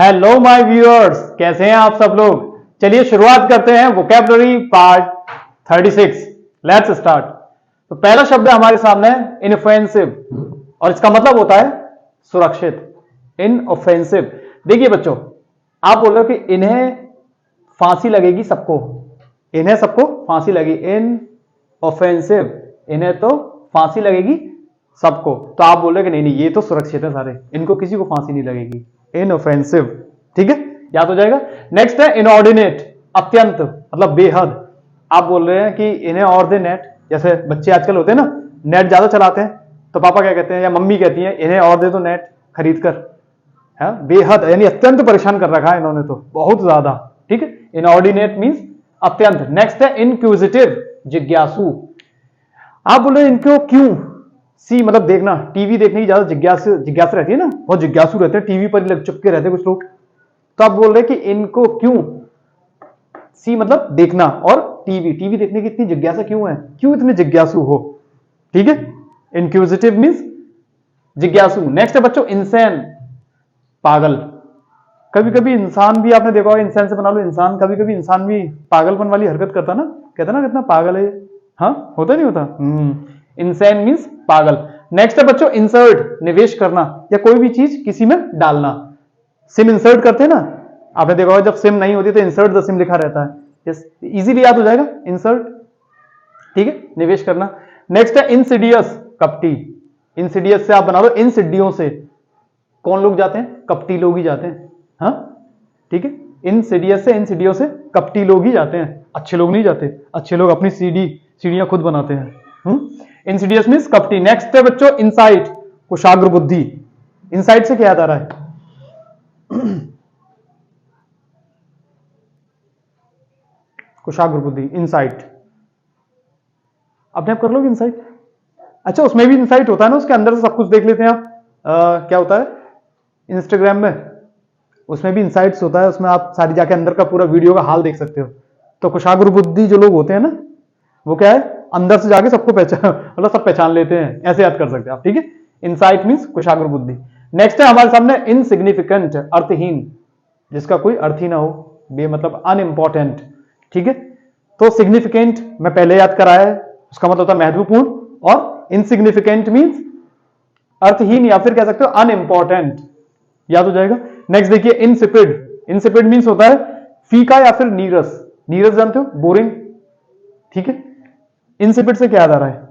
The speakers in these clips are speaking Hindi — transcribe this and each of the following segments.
हेलो माय व्यूअर्स, कैसे हैं आप सब लोग। चलिए शुरुआत करते हैं वोकैबुलरी पार्ट 36। Let's start. तो पहला शब्द है हमारे सामने इनऑफेंसिव और इसका मतलब होता है सुरक्षित। इनऑफेंसिव। देखिए बच्चों, आप बोल रहे हो कि इन्हें फांसी लगेगी सबको, इन्हें सबको फांसी लगी। इनऑफेंसिव, इन्हें तो फांसी लगेगी सबको। तो आप बोल रहे कि नहीं नहीं, ये तो सुरक्षित है सारे, इनको किसी को फांसी नहीं लगेगी। इनऑफेंसिव, ठीक है, याद हो जाएगा। नेक्स्ट है इनऑर्डिनेट, अत्यंत मतलब बेहद। आप बोल रहे हैं कि इन्हें ऑर्डिनेट, जैसे बच्चे आजकल होते हैं ना, नेट ज्यादा चलाते हैं, तो पापा क्या कहते हैं या मम्मी कहती है इन्हें और दे दो नेट खरीद कर। है बेहद यानी अत्यंत परेशान कर रखा है इन्होंने तो, बहुत ज्यादा। ठीक है, इनऑर्डिनेट मींस अत्यंत। नेक्स्ट है इनक्यूजिटिव, जिज्ञासु। आप बोल रहे हैं इनको क्यों, सी मतलब देखना, टीवी देखने की ज्यादा जिज्ञासा रहती है ना, बहुत जिज्ञासु रहते हैं, टीवी पर चुपके रहते हैं कुछ लोग। तो आप बोल रहे हैं कि इनको क्यों, सी मतलब देखना, और टीवी देखने की इतनी जिज्ञासा क्यों है, क्यों इतने जिज्ञासु हो। ठीक है, इनक्यूजिटिव मींस जिज्ञासु। नेक्स्ट है बच्चों इंसान, पागल। कभी कभी इंसान भी आपने देखा होगा, इंसान से बना लो इंसान, कभी कभी इंसान भी पागलपन वाली हरकत करता ना, कहता ना कितना पागल है। हाँ, होता नहीं होता। इंसान मींस पागल। नेक्स्ट है बच्चों इंसर्ट, निवेश करना या कोई भी चीज किसी में डालना। सिम इंसर्ट करते हैं ना, आपने देखा होगा जब सिम नहीं होती तो इंसर्ट द सिम लिखा रहता है। इजीली याद हो जाएगा इंसर्ट। ठीक है, निवेश करना। नेक्स्ट है इंसिडियस, कपटी। इंसिडियस से आप बना लो इंसिडियों से। कौन लोग जाते हैं, कपटी लोग ही जाते हैं। हाँ ठीक है, इंसिडियस से, इंसिडियो से कपटी लोग ही जाते हैं, अच्छे लोग नहीं जाते। अच्छे लोग अपनी सीढ़ियां खुद बनाते हैं। इंसिडियस मींस कपटी। नेक्स्ट है बच्चों इनसाइट, कुशाग्र बुद्धि। इनसाइट से क्या याद आ रहा है कुशाग्र बुद्धि, इनसाइट। अपने आप कर लोगे इनसाइट। अच्छा, उसमें भी इनसाइट होता है ना, उसके अंदर से सब कुछ देख लेते हैं आप। क्या होता है इंस्टाग्राम में, उसमें भी इनसाइट्स होता है, उसमें आप सारी जाके अंदर का पूरा वीडियो का हाल देख सकते हो। तो कुशाग्र बुद्धि जो लोग होते हैं ना, वो क्या है, अंदर से जाके सबको पहचान मतलब सब पहचान लेते हैं, ऐसे याद कर सकते हैं आप। ठीक है, इनसाइट मींस कुशाग्र बुद्धि। नेक्स्ट है हमारे सामने इनसिग्निफिकेंट, अर्थहीन, जिसका कोई अर्थ ही ना हो, बे मतलब अनइंपॉर्टेंट। ठीक है, तो सिग्निफिकेंट मैं पहले याद कराया है, उसका मतलब होता है महत्वपूर्ण, और इनसिग्निफिकेंट मींस अर्थहीन या फिर कह सकते हो अनइंपॉर्टेंट, याद हो जाएगा। नेक्स्ट देखिए इंसिपिड। इंसिपिड मींस होता है फीका या फिर नीरस। नीरस जानते हो, बोरिंग। ठीक है, इंसिपिड से क्या याद आ रहा है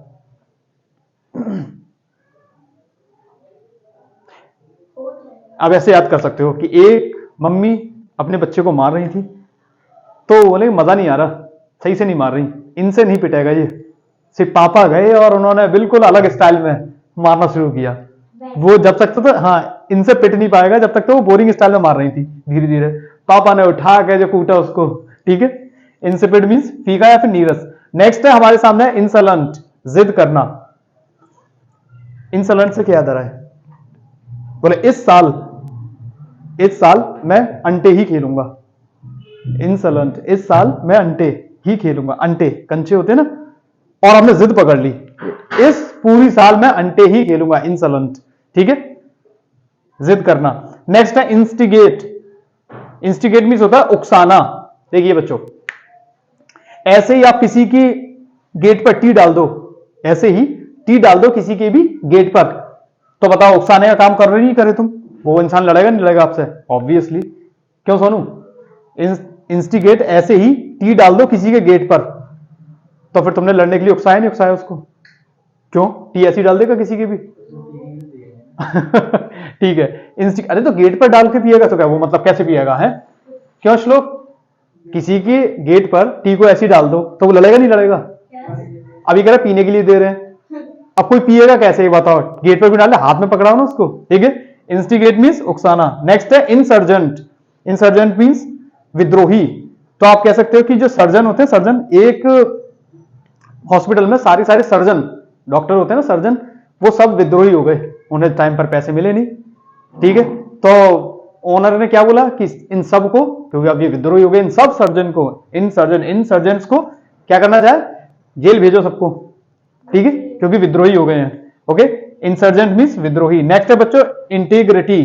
आप ऐसे याद कर सकते हो कि एक मम्मी अपने बच्चे को मार रही थी, तो बोले मजा नहीं आ रहा, सही से नहीं मार रही, इनसे नहीं पिटेगा ये। सिर्फ पापा गए और उन्होंने बिल्कुल अलग स्टाइल में मारना शुरू किया। वो जब तक तो हाँ इनसे पिट नहीं पाएगा जब तक तो वो बोरिंग स्टाइल में मार रही थी। धीरे धीरे पापा ने उठा के जो कूटा उसको। ठीक है, इंसिपिड मींस फीका या फिर नीरस। नेक्स्ट है हमारे सामने इंसलेंट, जिद करना। इंसलेंट से क्या याद आ रहा है, बोले इस साल मैं अंटे ही खेलूंगा। इंसलेंट, इस साल मैं अंटे ही खेलूंगा। अंटे कंचे होते हैं ना, और हमने जिद पकड़ ली, इस पूरी साल मैं अंटे ही खेलूंगा। इंसलेंट, ठीक है, जिद करना। नेक्स्ट है इंस्टिगेट। इंस्टिगेट मींस होता है उकसाना। देखिए बच्चों, ऐसे ही आप किसी की गेट पर टी डाल दो, ऐसे ही टी डाल दो किसी के भी गेट पर, तो बताओ उकसाने का काम कर रहे नहीं करे तुम, वो इंसान लड़ेगा नहीं लड़ेगा आपसे, ऑब्वियसली। क्यों सोनू, इंस्टिगेट ऐसे ही टी डाल दो किसी के गेट पर, तो फिर तुमने लड़ने के लिए उकसाया नहीं उकसाया उसको, क्यों, टी ऐसी डाल देगा किसी के भी ठीक है, अरे तो गेट पर डाल के पिएगा तो क्या, वो मतलब कैसे पिएगा है, क्यों श्लोक, किसी के गेट पर टी को ऐसी डाल दो तो वो लड़ेगा नहीं लड़ेगा। अभी कह रहे पीने के लिए दे रहे हैं, अब कोई पिएगा कैसे ये बताओ, गेट पर भी डाल, हाथ में पकड़ाओ ना उसको। ठीक है, इंस्टिगेट मींस उकसाना। नेक्स्ट है इंसर्जेंट। इंसर्जेंट मींस विद्रोही। तो आप कह सकते हो कि जो सर्जन होते हैं, सर्जन एक हॉस्पिटल में सारे सर्जन डॉक्टर होते हैं ना, सर्जन, वो सब विद्रोही हो गए, उन्हें टाइम पर पैसे मिले नहीं। ठीक है, तो ओनर ने क्या बोला कि इन सब को, क्योंकि अब ये विद्रोही हो गए, इन सब सर्जन को, इन सर्जन्स को क्या करना चाहे, जेल भेजो सबको। ठीक है, क्योंकि विद्रोही हो गए हैं। ओके, इंसर्जेंट मींस विद्रोही। नेक्स्ट है बच्चों इंटीग्रिटी,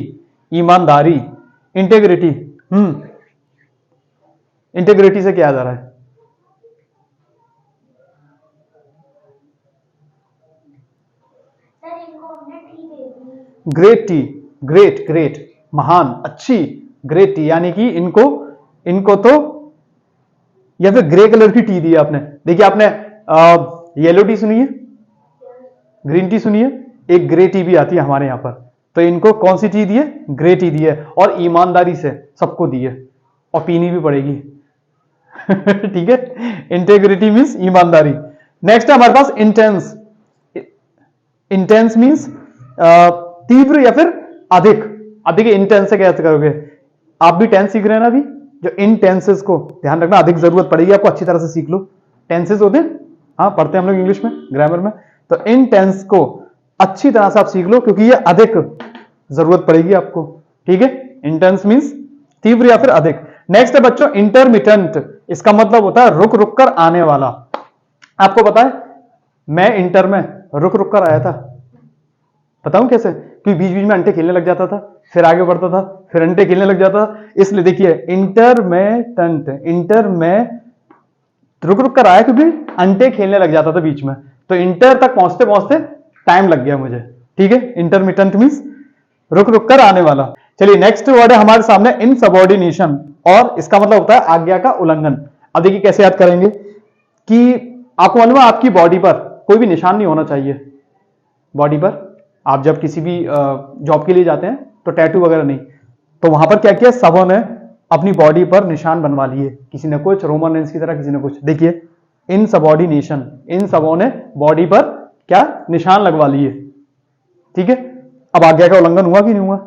ईमानदारी। इंटेग्रिटी। इंटेग्रिटी से क्या आ जा रहा है? ग्रेट टी, ग्रेट ग्रेट, महान, अच्छी, ग्रेट टी, यानी कि इनको इनको तो, या फिर ग्रे कलर की टी दी है आपने। देखिए आपने येलो टी सुनी है, ग्रीन टी सुनी है, एक ग्रे टी भी आती है हमारे यहां पर। तो इनको कौन सी टी दी है? ग्रे टी दी है, और ईमानदारी से सबको दी है, और पीनी भी पड़ेगी। ठीक है, इंटेग्रिटी मींस ईमानदारी। नेक्स्ट है हमारे पास इंटेंस। इंटेंस मींस तीव्र या फिर अधिक। अधिक इंटेंस से कैसे करोगे? आप भी टेंस सीख रहे हैं ना अभी, जो इन टेंसेस को ध्यान रखना, अधिक जरूरत पड़ेगी आपको, अच्छी तरह से सीख लो। टेंसेस होते हैं, हाँ पढ़ते हैं हम लोग इंग्लिश में, ग्रामर में। तो इन टेंस को अच्छी तरह से आप सीख लो, क्योंकि ये अधिक जरूरत पड़ेगी आपको। ठीक है, इंटेंस मींस तीव्र या फिर अधिक। नेक्स्ट है बच्चों इंटरमिटेंट। इसका मतलब होता है रुक रुक कर आने वाला। आपको पता है मैं इंटर में रुक रुक कर आया था, बताऊं कैसे? क्योंकि बीच बीच में अंटे खेलने लग जाता था, फिर आगे बढ़ता था, फिर अंटे खेलने लग जाता था। इसलिए देखिए इंटरमिटेंट, इंटर में रुक रुक कर आया क्योंकि अंटे खेलने लग जाता था बीच में, तो इंटर तक पहुंचते पहुंचते टाइम लग गया मुझे। ठीक है, इंटरमिटेंट मींस रुक रुक कर आने वाला। चलिए नेक्स्ट वर्ड है हमारे सामने इनसबऑर्डिनेशन, और इसका मतलब होता है आज्ञा का उल्लंघन। अब देखिए कैसे याद करेंगे कि आपको मालूम है आपकी बॉडी पर कोई भी निशान नहीं होना चाहिए। बॉडी पर आप जब किसी भी जॉब के लिए जाते हैं तो टैटू वगैरह नहीं, तो वहां पर क्या किया सबों ने अपनी बॉडी पर निशान बनवा लिए, किसी ने कुछ रोमन रेंस की तरह, किसी ने कुछ। देखिए इनसबऑर्डिनेशन, इन सबों ने बॉडी पर क्या निशान लगवा लिए। ठीक है, अब आज्ञा का उल्लंघन हुआ कि नहीं हुआ?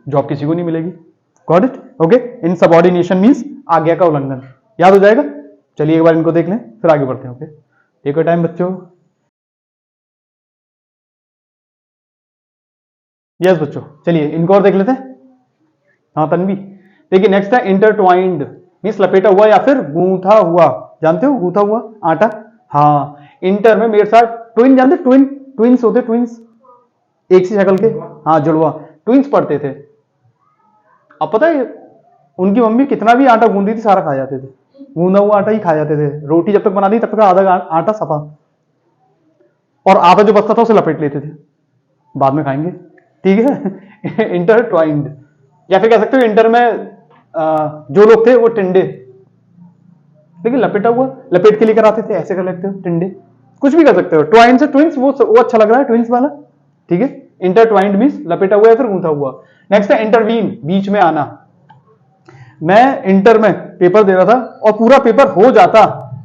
जॉब किसी को नहीं मिलेगी। Got it? ओके, इनसबऑर्डिनेशन मींस आज्ञा का उल्लंघन। याद हो जाएगा? चलिए एक बार इनको देख लें, फिर आगे बढ़ते हैं। ओके, टेक योर टाइम बच्चों। यस बच्चों, चलिए इनको और देख लेते हैं। हाँ तन्वी, देखिए नेक्स्ट है इंटरट्वाइंड, मींस लपेटा हुआ या फिर गूंथा हुआ। जानते हो गूंथा हुआ आटा? हाँ, इंटर में मेरे साथ ट्विन, जानते ट्विन, ट्विंस होते, ट्विंस एक सी शक्ल के, हाँ जुड़वा, ट्विंस पढ़ते थे। अब पता है उनकी मम्मी कितना भी आटा गूंदी थी सारा खा जाते थे, गूंदा हुआ आटा ही खा जाते थे। रोटी जब तक बना दी तब तक आधा आटा सफा, और आधा जो बचता था उसे लपेट लेते थे, बाद में खाएंगे। ठीक है, इंटरट्वाइंड, या फिर कह सकते हो इंटर में जो लोग थे वो टिंडे। देखिए लपेटा हुआ, लपेट के लेकर आते थे, ऐसे कर लेते हो टिंडे, कुछ भी कर सकते हो। ट्वाइन से ट्विंस वो अच्छा लग रहा है, ट्विंस वाला। ठीक है, इंटरट्वाइंड मींस लपेटा हुआ या फिर गूंथा हुआ। नेक्स्ट है इंटरवीन, बीच में आना। मैं इंटर में पेपर दे रहा था और पूरा पेपर हो जाता,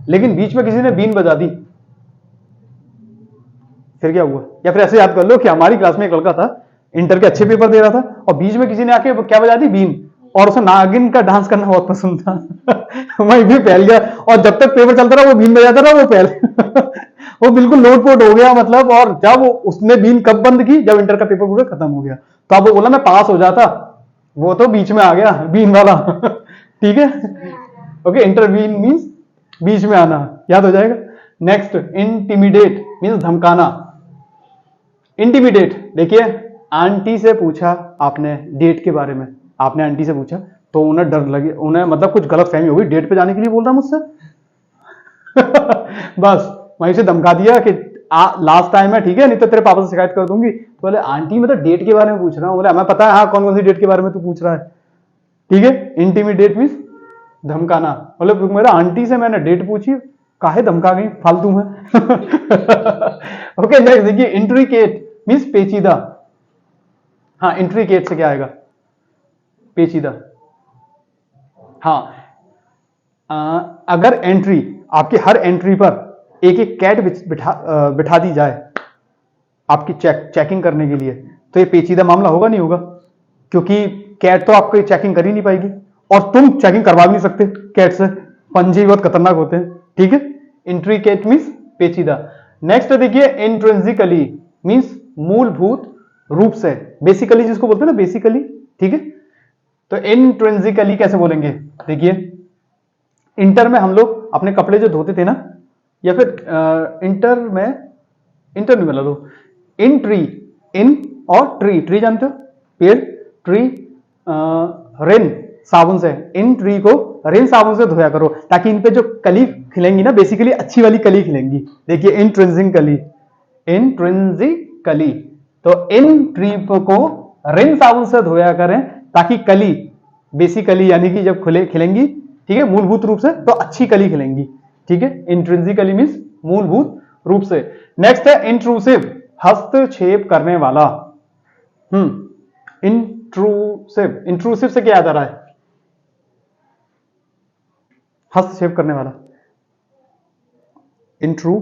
लेकिन बीच में किसी ने बीन बजा दी, फिर क्या हुआ? या फिर ऐसे याद कर लो कि हमारी क्लास में एक लड़का था, इंटर के अच्छे पेपर दे रहा था और बीच में किसी ने आके क्या बजा दी? बीन, और उसे नागिन का डांस करना बहुत पसंद था। वहीं भी फैल गया, और जब तक पेपर चलता रहा वो बीन बजाता रहा, वो फैल वो बिल्कुल लोटपोट हो गया मतलब। और जब उसने बीन कब बंद की? जब इंटर का पेपर पूरा खत्म हो गया, तो अब वो बोला मैं पास हो जाता, वो तो बीच में आ गया बीन वाला। ठीक है, ओके, इंटरवीन मींस बीच में आना, याद हो जाएगा। नेक्स्ट इंटिमिडेट मींस धमकाना। इंटिमिडेट, देखिए आंटी से पूछा आपने डेट के बारे में, आपने आंटी से पूछा तो उन्हें डर लगे, उन्हें मतलब कुछ गलत फहमी हो गई, डेट पे जाने के लिए बोल रहा मुझसे। बस वहीं से धमका दिया कि लास्ट टाइम है, ठीक है, नहीं तो तेरे पापा से शिकायत कर दूंगी। तो बोले आंटी मैं तो डेट के बारे में पूछ रहा हूँ। बोले हमें पता है, हाँ कौन कौन सी डेट के बारे में तू पूछ रहा है। ठीक है, इंटिमिडेट मींस धमकाना। बोले मेरा आंटी से मैंने डेट पूछी, काहे धमका गई फालतू में। ओके नेक्स्ट देखिए इंट्रिकेट मींस पेचीदा। हाँ, इंट्रिकेट से क्या आएगा? पेचीदा। हाँ, अगर एंट्री, आपकी हर एंट्री पर एक एक कैट बिठा दी जाए आपकी चेकिंग करने के लिए, तो ये पेचीदा मामला होगा नहीं होगा? क्योंकि कैट तो आपको चेकिंग कर ही नहीं पाएगी, और तुम चेकिंग करवा भी नहीं सकते कैट से, पंजे बहुत खतरनाक होते हैं। ठीक है, इंट्रिकेट मींस पेचीदा। नेक्स्ट देखिए इंट्रिंसिकली मींस मूलभूत रूप से, बेसिकली जिसको बोलते हैं ना, बेसिकली। ठीक है, तो इंट्रिंसिकली कैसे बोलेंगे? देखिए इंटर में हम लोग अपने कपड़े जो धोते थे ना, या फिर इंटर नहीं मिला दो, इन ट्री, इन और ट्री, ट्री जानते हो पेड़, ट्री रिन साबुन से, इन ट्री को रिन साबुन से धोया करो, ताकि इन पे जो कली खिलेंगी ना, बेसिकली अच्छी वाली कली खिलेंगी। देखिए इंट्रिंसिकली, इंट्रिंसिकली, तो इन ट्री को रिन साबुन से धोया करें, ताकि कली, बेसिकली यानी कि जब खिलेंगी, ठीक है, मूलभूत रूप से तो अच्छी कली खिलेंगी। ठीक है, इंट्रिंसिकली मींस मूलभूत रूप से। नेक्स्ट है इंट्रूसिव, हस्तक्षेप करने वाला। इंट्रूसिव, इंट्रूसिव से क्या याद आ रहा है? हस्तक्षेप करने वाला। इंट्रू,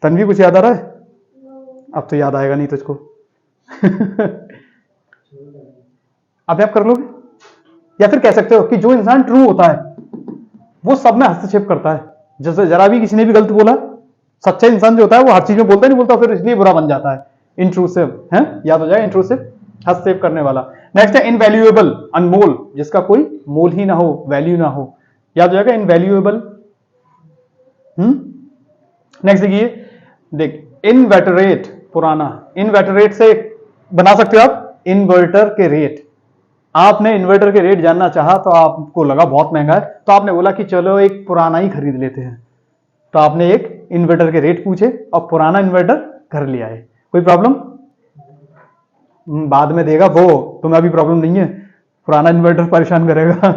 तन्वी कुछ याद आ रहा है? अब तो याद आएगा नहीं तुझको। अब आप कर लोगे, या फिर कह सकते हो कि जो इंसान ट्रू होता है वो सब में हस्तक्षेप करता है। जैसे जरा भी किसी ने भी गलत बोला, सच्चा इंसान जो होता है वो हर चीज में बोलता नहीं बोलता, फिर इसलिए बुरा बन जाता है। इंट्रूसिव है, याद हो जाए, इंट्रूसिव, हस्तक्षेप करने वाला। नेक्स्ट है इनवैल्यूएबल, अनमोल, जिसका कोई मोल ही ना हो, वैल्यू ना हो, याद हो जाएगा, इनवैल्यूएबल। नेक्स्ट देखिए, देख इनवेटरेट, पुराना, इनवेटरेट से बना सकते हो आप इन्वर्टर के रेट। आपने इन्वर्टर के रेट जानना चाहा तो आपको लगा बहुत महंगा है, तो आपने बोला कि चलो एक पुराना ही खरीद लेते हैं, तो आपने एक इन्वर्टर के रेट पूछे और पुराना इन्वर्टर घर ले आए। कोई प्रॉब्लम? बाद में देगा वो, तुम्हें अभी प्रॉब्लम नहीं है, पुराना इन्वर्टर परेशान करेगा।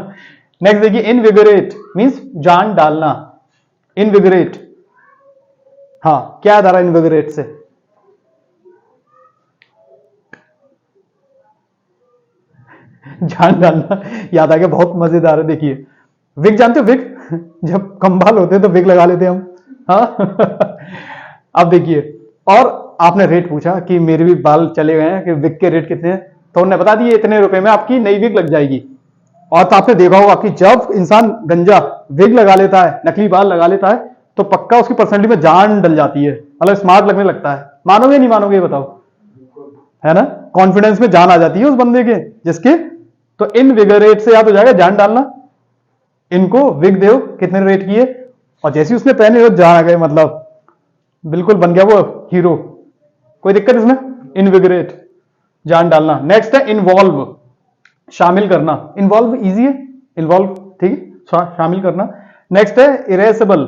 नेक्स्ट देखिए इनविगरेट मींस जान डालना, इनविगरेट, हाँ क्या याद आ रहा है इनविगरेट से? जान डालना याद आ गया, बहुत मजेदार है। देखिए विग जानते हो, विग जब कम बाल होते हैं तो विग लगा लेते हैं हम, हाँ। अब देखिए, और आपने रेट पूछा कि मेरे भी बाल चले गए हैं, कि विग के रेट कितने हैं, तो उन्होंने बता दिए इतने रुपए में आपकी नई विग लग जाएगी। और तो आपने देखा होगा कि जब इंसान गंजा विग लगा लेता है, नकली बाल लगा लेता है, तो पक्का उसकी पर्सनैलिटी में जान डल जाती है, मतलब स्मार्ट लगने लगता है। मानोगे नहीं मानोगे बताओ, है ना? कॉन्फिडेंस में जान आ जाती है उस बंदे के, जिसके, तो इनविगरेट से याद हो जाएगा जान डालना। इनको विग दो, कितने रेट की है, और जैसे उसने पहने हो जान आ गए, मतलब बिल्कुल बन गया वो हीरो। कोई दिक्कत इसमें? इनविगरेट, जान डालना। नेक्स्ट है इन्वॉल्व, शामिल करना, इन्वॉल्व इजी है, इन्वॉल्व, ठीक है, शामिल करना। नेक्स्ट है इरेसेबल,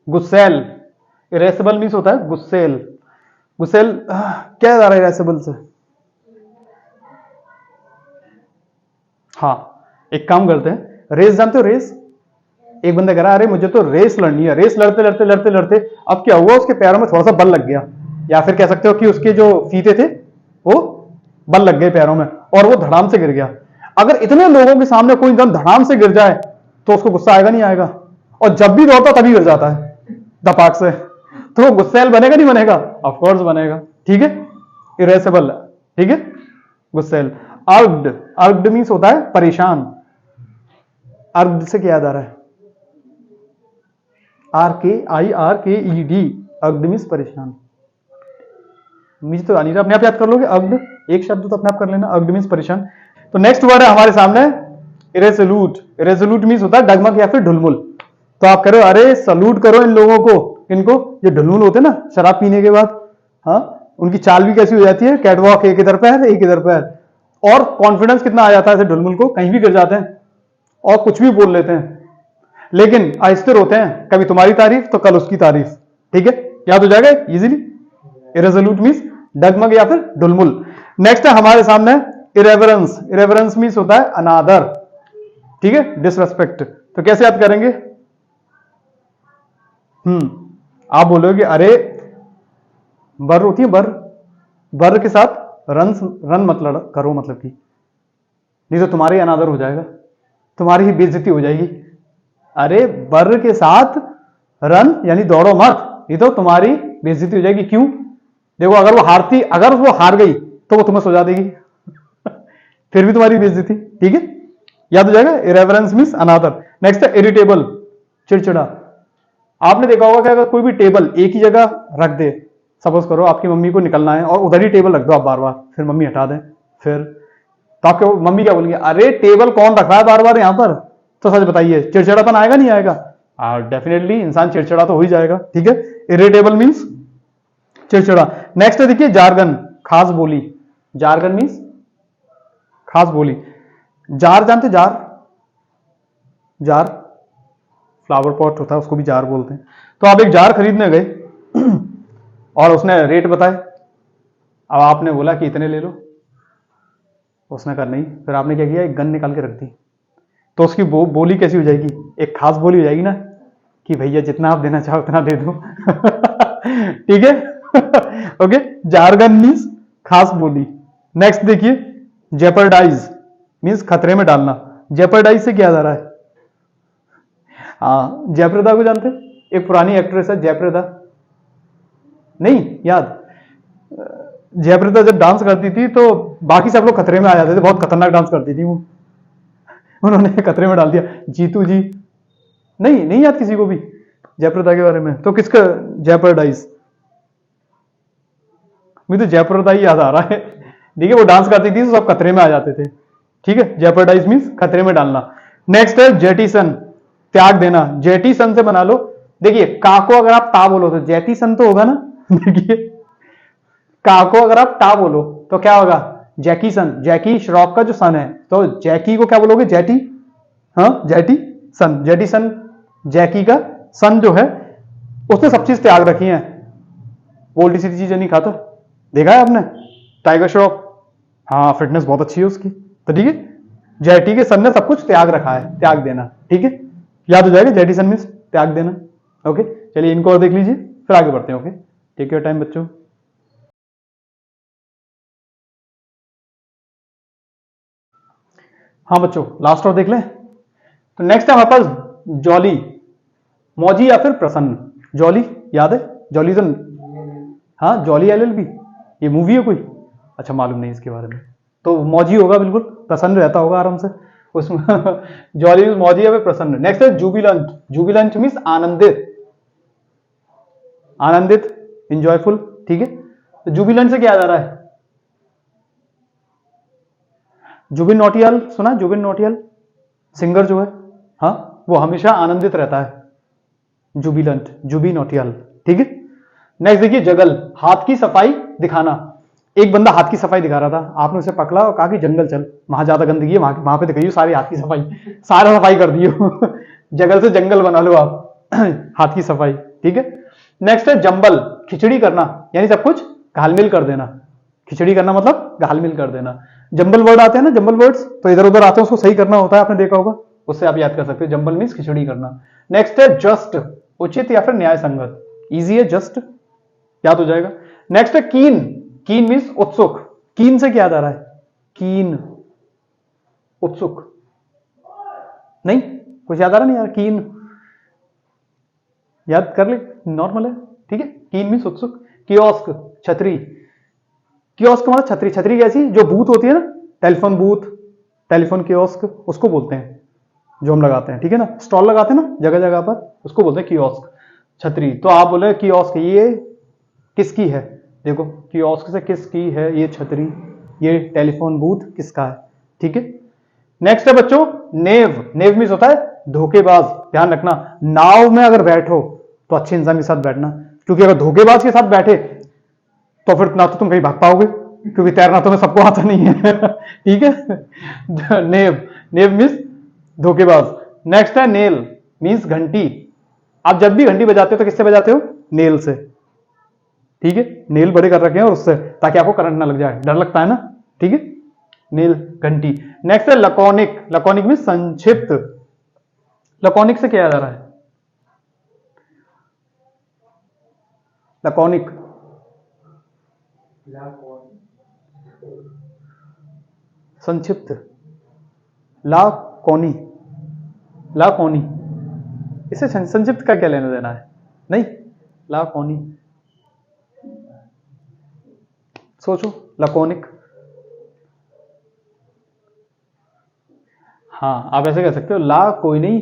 गुस्सेल, इरेसेबल मीन्स होता है गुस्सेल। गुस्सेल क्या याद आ रहा है इरेसेबल से? हाँ, एक काम करते हैं, रेस जानते हो रेस? एक बंदा कह रहा है अरे मुझे तो रेस लड़नी है, रेस लड़ते लड़ते लड़ते लड़ते अब क्या हुआ, उसके पैरों में थोड़ा सा बल लग गया, या फिर कह सकते हो कि उसके जो फीते थे वो बल लग गए पैरों में, और वो धड़ाम से गिर गया। अगर इतने लोगों के सामने कोई इंसान धड़ाम से गिर जाए तो उसको गुस्सा आएगा नहीं आएगा? और जब भी दौड़ता तभी गिर जाता है धपाक से, तो वो गुस्सेल बनेगा नहीं बनेगा? ऑफ कोर्स बनेगा। ठीक है, इरेसेबल, ठीक है, गुस्सेल। अर्ग्ड, अर्ग्ड मींस होता है परेशान। अर्ग्ड से क्या याद आ रहा है? RKIRKED, अर्ग्ड मींस परेशान। मुझे तो नहीं, अपने आप याद कर लोगे, अर्ग्ड एक शब्द तो अपने आप कर लेना, अर्ग्ड मींस परेशान। तो नेक्स्ट वर्ड है हमारे सामने इरेसोल्यूट, इरेसोल्यूट मींस होता है डगमग या फिर ढुलमुल। तो आप करो अरे सल्यूट करो इन लोगों को, इनको जो ढुलमुल होते हैं ना शराब पीने के बाद, हाँ, उनकी चाल भी कैसी हो जाती है, कैटवॉक, एक इधर पैर एक इधर पैर, और कॉन्फिडेंस कितना आ जाता है ऐसे ढुलमुल को, कहीं भी गिर जाते हैं और कुछ भी बोल लेते हैं, लेकिन अस्थिर होते हैं, कभी तुम्हारी तारीफ तो कल उसकी तारीफ। ठीक है, याद हो जाएगा इजीली, इरेसोल्यूट मींस डगमग या फिर ढुलमुल। नेक्स्ट है हमारे सामने इरेवरेंस, इरेवरेंस मींस होता है अनादर, ठीक है, डिसरेस्पेक्ट। तो कैसे याद करेंगे? आप बोलोगे अरे बर होती है बर, बर के साथ रन मतलब करो, मतलब कि नहीं तो तुम्हारे ही अनादर हो जाएगा, तुम्हारी ही बेइज्जती हो जाएगी। अरे बर के साथ रन यानी दौड़ो मत, नहीं तो तुम्हारी बेइज्जती हो जाएगी। क्यों? देखो अगर वो हार गई तो वो तुम्हें सजा देगी फिर भी तुम्हारी बेइज्जती। ठीक है, याद हो जाएगा, इरेवरेंस मींस अनादर। नेक्स्ट है इरिटेबल, चिड़चिड़ा। आपने देखा होगा कि अगर कोई भी टेबल एक ही जगह रख दे, सपोज करो आपकी मम्मी को निकलना है और उधर ही टेबल रख दो आप बार बार, फिर मम्मी हटा दें, फिर तो आपके मम्मी क्या बोलेंगे, अरे टेबल कौन रख रहा है बार बार यहां पर? तो सच बताइए, चिड़चिड़ापन आएगा नहीं आएगा? डेफिनेटली इंसान चिड़चिड़ा तो हो ही जाएगा। ठीक है, इरिटेबल मींस चिड़चिड़ा। नेक्स्ट देखिए जार्गन, खास बोली, जार्गन मींस खास बोली। जार जानते, जार, जार फ्लावर पॉट होता है, उसको भी जार बोलते हैं। तो आप एक जार खरीदने गए और उसने रेट बताए, अब आपने बोला कि इतने ले लो, उसने कहा नहीं, फिर आपने क्या किया, एक गन निकाल के रख दी, तो उसकी बोली कैसी हो जाएगी, एक खास बोली हो जाएगी ना, कि भैया जितना आप देना चाहो उतना दे दो। ठीक है। ओके, जारगन मीन्स खास बोली। नेक्स्ट देखिए, जेपर्डाइज मीन्स खतरे में डालना। जेपर्डाइज से क्या जा रहा है, हाँ, जयप्रदा को जानते, एक पुरानी एक्ट्रेस है जयप्रदा, नहीं याद, जयप्रदा जब डांस करती थी तो बाकी सब लोग खतरे में आ जाते थे, बहुत खतरनाक डांस करती थी वो, उन्होंने खतरे में डाल दिया। जीतू जी, नहीं नहीं याद किसी को भी जयप्रदा के बारे में, तो किसका जेपर्डाइज, मुझे तो जयप्रदा ही याद आ रहा है। ठीक है, वो डांस करती थी तो सब खतरे में आ जाते थे। ठीक है, जेपर्डाइज मीन्स खतरे में डालना। नेक्स्ट है जेटिसन, त्याग देना। जेटिसन से बना लो, देखिए का को अगर आप ता बोलो तो जेटिसन तो होगा ना। देखिए का को अगर आप ता बोलो तो क्या होगा, जैकी सन, जैकी श्रॉफ का जो सन है, तो जैकी को क्या बोलोगे, जेटी, हाँ जेटी सन, जेटी सन, जैकी का सन जो है उसने सब चीज त्याग रखी है, वो उल्टी सीधी चीजें नहीं खाता, देखा है आपने, टाइगर श्रॉफ, हाँ फिटनेस बहुत अच्छी है उसकी, तो ठीक है, जेटी के सन ने सब कुछ त्याग रखा है, त्याग देना। ठीक है, याद हो जाएगा, जेटी सन मीन्स त्याग देना। ओके, चलिए इनको और देख लीजिए, फिर आगे बढ़ते हैं। ओके, टेक योर टाइम बच्चों। हाँ बच्चों, लास्ट और देख लें। तो नेक्स्ट है हमारे पास जॉली, मौजी या फिर प्रसन्न। जॉली याद है, जॉली तो, हाँ जॉली एलएलबी, ये मूवी है कोई, अच्छा मालूम नहीं इसके बारे में, तो मौजी होगा बिल्कुल, प्रसन्न रहता होगा आराम से उसमें। जॉली मीन्स मौजी या फिर प्रसन्न। नेक्स्ट है जुबिलेंट, जुबिलेंट मीन्स आनंदित, आनंदित, इंजॉयफुल। ठीक है, तो जुबिलेंट से क्या याद आ रहा है, जुबिन नौटियाल सुना, जुबिन नौटियाल सिंगर जो है, हाँ वो हमेशा आनंदित रहता है, जुबिलेंट, जुबिन नौटियाल। ठीक है, नेक्स्ट देखिए जगल, हाथ की सफाई दिखाना। एक बंदा हाथ की सफाई दिखा रहा था, आपने उसे पकड़ा और कहा कि जंगल चल, वहां ज्यादा गंदगी है, वहां पे दिखाइयो सारी हाथ की सफाई, सारा सफाई कर दियो। जगल से जंगल बना लो आप। हाथ की सफाई। ठीक है, नेक्स्ट है जंबल, खिचड़ी करना, यानी सब कुछ घालमेल कर देना। खिचड़ी करना मतलब घालमेल कर देना। जंबल वर्ड आते हैं ना, जंबल वर्ड्स तो इधर उधर आते हैं, उसको सही करना होता है, आपने देखा होगा, उससे आप याद कर सकते हो, जंबल मीन्स खिचड़ी करना। नेक्स्ट है जस्ट, उचित या फिर न्याय संगत, इजी है, जस्ट याद हो जाएगा। नेक्स्ट है कीन, कीन मीन्स उत्सुक, कीन से क्या याद आ रहा है, कीन, उत्सुक, नहीं कुछ याद आ रहा नहीं यार, कीन याद कर ले, नॉर्मल है। ठीक है, कीन मीन्स उत्सुक। कियोस्क, छतरी, कियोस्क मतलब छतरी, छतरी कैसी, जो बूथ होती है ना, टेलीफोन बूथ, टेलीफोन कियोस्क उसको बोलते हैं, जो हम लगाते हैं, ठीक है ना, स्टॉल लगाते हैं ना जगह जगह पर, उसको बोलते हैं कियोस्क, छतरी। तो आप बोले कियोस्क ये किसकी है, देखो कियोस्क से किसकी है ये छतरी, ये टेलीफोन बूथ किसका है। ठीक है, नेक्स्ट है बच्चों नेव, नेव मीन्स होता है धोखेबाज। ध्यान रखना, नाव में अगर बैठो तो अच्छे इंसान के साथ बैठना, क्योंकि अगर धोखेबाज के साथ बैठे तो फिर ना तो तुम कहीं भाग पाओगे, क्योंकि तैरना तुम्हें सबको आता नहीं है। ठीक है, नेव, नेव मीन्स धोखेबाज। नेक्स्ट है नेल, मीन्स घंटी। आप जब भी घंटी बजाते हो तो किससे बजाते हो, नेल से। ठीक है, नेल बड़े कर रखे हैं और उससे, ताकि आपको करंट ना लग जाए, डर लगता है ना। ठीक है, नेल, घंटी। नेक्स्ट है लकोनिक, लकोनिक मीन्स संक्षिप्त। लकोनिक से क्या याद आ रहा है, लकोनिक, संक्षिप्त, लाकोनी, लाकोनी, इसे संक्षिप्त का क्या लेना देना है, नहीं, लाकोनी, सोचो, लकोनिक। हाँ आप ऐसे कह सकते हो, ला कोई नहीं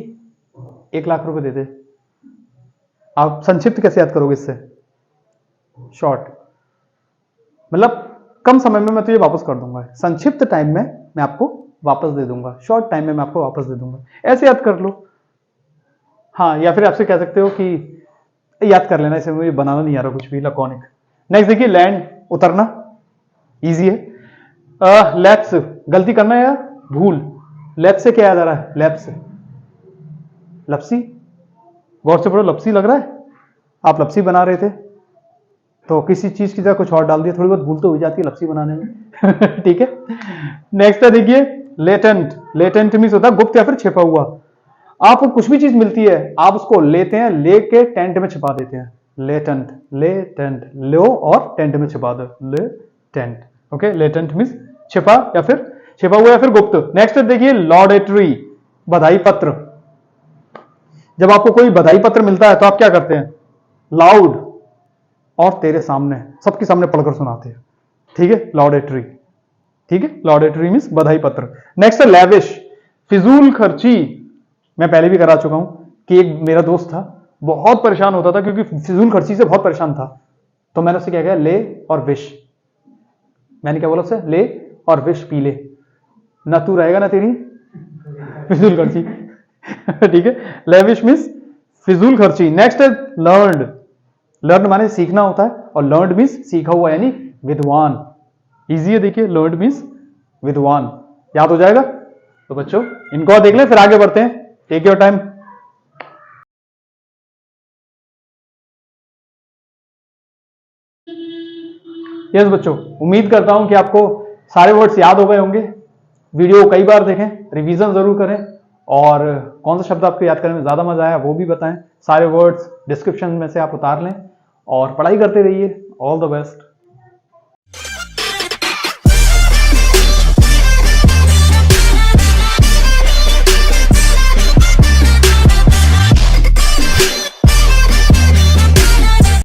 1 लाख रुपए दे दे, आप संक्षिप्त कैसे याद करोगे इससे, शॉर्ट, मतलब कम समय में मैं तुझे वापस कर दूंगा, संक्षिप्त टाइम में मैं आपको वापस दे दूंगा, शॉर्ट टाइम में मैं आपको वापस दे दूंगा, ऐसे याद कर लो। हाँ, या फिर आपसे कह सकते हो कि याद कर लेना, इसे मुझे बनाना नहीं आ रहा कुछ भी, लकोनिक। नेक्स्ट देखिए लैंड, उतरना, इजी है। लैप्स, गलती करना है या भूल, लैप्स से क्या याद आ रहा है, लैप्स, लपसी, गौर से पढ़ो, लपसी लग रहा है, आप लपसी बना रहे थे तो किसी चीज की जगह कुछ और डाल दिया, थोड़ी बहुत भूल तो हो जाती है लपसी बनाने में। ठीक है, नेक्स्ट है देखिए लेटेंट, लेटेंट मीन्स होता है गुप्त या फिर छिपा हुआ। आपको कुछ भी चीज मिलती है आप उसको लेते हैं, लेके टेंट में छिपा देते हैं, लेटेंट, लेटेंट, लो और टेंट में छिपा दो, लेटेंट। ओके, लेटेंट मीन्स छिपा या फिर छिपा हुआ या फिर गुप्त। नेक्स्ट देखिए लॉडेटरी, बधाई पत्र। जब आपको कोई बधाई पत्र मिलता है तो आप क्या करते हैं, लाउड और तेरे सामने, सबके सामने पढ़कर सुनाते हैं। ठीक है, लॉडेटरी। ठीक है, लॉडेटरी मीन्स बधाई पत्र। नेक्स्ट है लैविश, फिजूल खर्ची। मैं पहले भी करा चुका हूं कि एक मेरा दोस्त था, बहुत परेशान होता था क्योंकि फिजूल खर्ची से बहुत परेशान था, तो मैंने उससे क्या कहा, ले और विश। मैंने क्या बोला उससे, ले और विश पी ले, ना तू रहेगा ना तेरी फिजूल खर्ची। ठीक है, लेविश मीन्स फिजूल खर्ची। नेक्स्ट है लर्नड, लर्न माने सीखना होता है और लर्नड मीन्स सीखा हुआ यानी विद्वान। इजी है, देखिए लर्नड मीन्स विद्वान, याद हो जाएगा। तो बच्चों इनको और देख लें फिर आगे बढ़ते हैं, टेक योर टाइम। यस बच्चों, उम्मीद करता हूं कि आपको सारे वर्ड्स याद हो गए होंगे। वीडियो को कई बार देखें, रिवीजन जरूर करें, और कौन सा शब्द आपको याद करने में ज्यादा मजा आया वो भी बताएं। सारे वर्ड्स डिस्क्रिप्शन में से आप उतार लें और पढ़ाई करते रहिए। All the best.